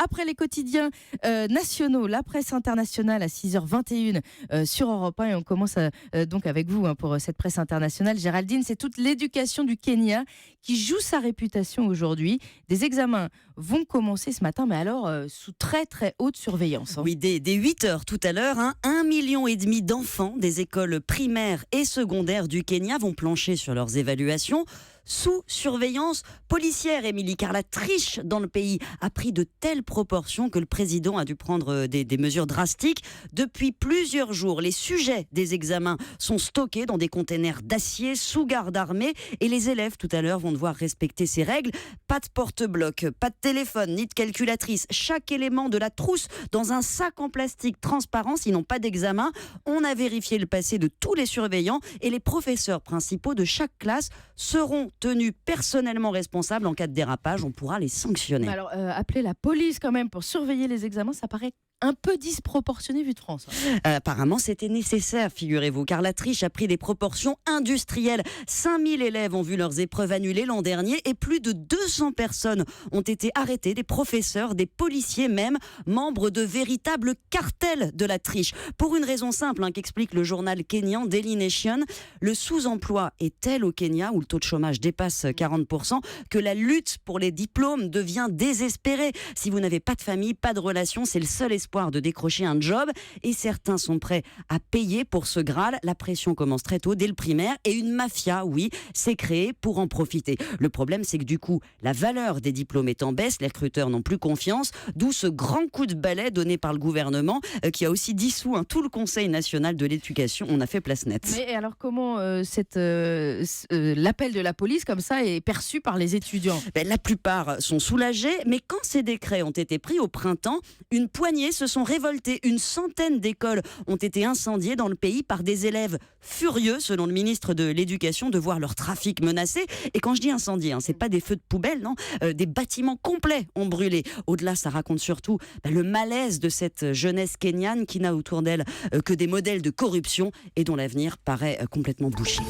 après les quotidiens nationaux, la presse internationale à 6h21 sur Europe 1. Et on commence donc avec vous pour cette presse internationale. Géraldine, c'est toute l'éducation du Kenya qui joue sa réputation aujourd'hui. Des examens vont commencer ce matin, mais alors sous très très haute surveillance. Oui, dès 8h tout à l'heure, 1,5 million d'enfants des écoles primaires et secondaires du Kenya vont plancher sur leurs évaluations sous surveillance policière, Émilie, car la triche dans le pays a pris de telles proportions que le président a dû prendre des mesures drastiques. Depuis plusieurs jours, les sujets des examens sont stockés dans des containers d'acier sous garde armée et les élèves tout à l'heure vont devoir respecter ces règles. Pas de porte-bloc, pas de téléphone, ni de calculatrice. Chaque élément de la trousse dans un sac en plastique transparent, sinon pas d'examen. On a vérifié le passé de tous les surveillants et les professeurs principaux de chaque classe seront tenus personnellement responsables en cas de dérapage. On pourra les sanctionner. Alors, appeler la police quand même pour surveiller les examens, ça paraît un peu disproportionné vu de France. Apparemment, c'était nécessaire, figurez-vous, car la triche a pris des proportions industrielles. 5000 élèves ont vu leurs épreuves annulées l'an dernier et plus de 200 personnes ont été arrêtées, des professeurs, des policiers même, membres de véritables cartels de la triche. Pour une raison simple qu'explique le journal kényan Daily Nation, le sous-emploi est tel au Kenya, où le taux de chômage dépasse 40%, que la lutte pour les diplômes devient désespérée. Si vous n'avez pas de famille, pas de relation, c'est le seul espoir de décrocher un job et certains sont prêts à payer pour ce Graal. La pression commence très tôt, dès le primaire, et une mafia, oui, s'est créée pour en profiter. Le problème, c'est que du coup, la valeur des diplômes est en baisse, les recruteurs n'ont plus confiance, d'où ce grand coup de balai donné par le gouvernement qui a aussi dissous tout le Conseil national de l'éducation. On a fait place nette. Mais alors comment l'appel de la police comme ça est perçu par les étudiants ? La plupart sont soulagés, mais quand ces décrets ont été pris au printemps, une poignée se sont révoltés. Une centaine d'écoles ont été incendiées dans le pays par des élèves furieux, selon le ministre de l'Éducation, de voir leur trafic menacé. Et quand je dis incendie, c'est pas des feux de poubelle, non, des bâtiments complets ont brûlé. Au-delà, ça raconte surtout le malaise de cette jeunesse kenyane qui n'a autour d'elle que des modèles de corruption et dont l'avenir paraît complètement bouché.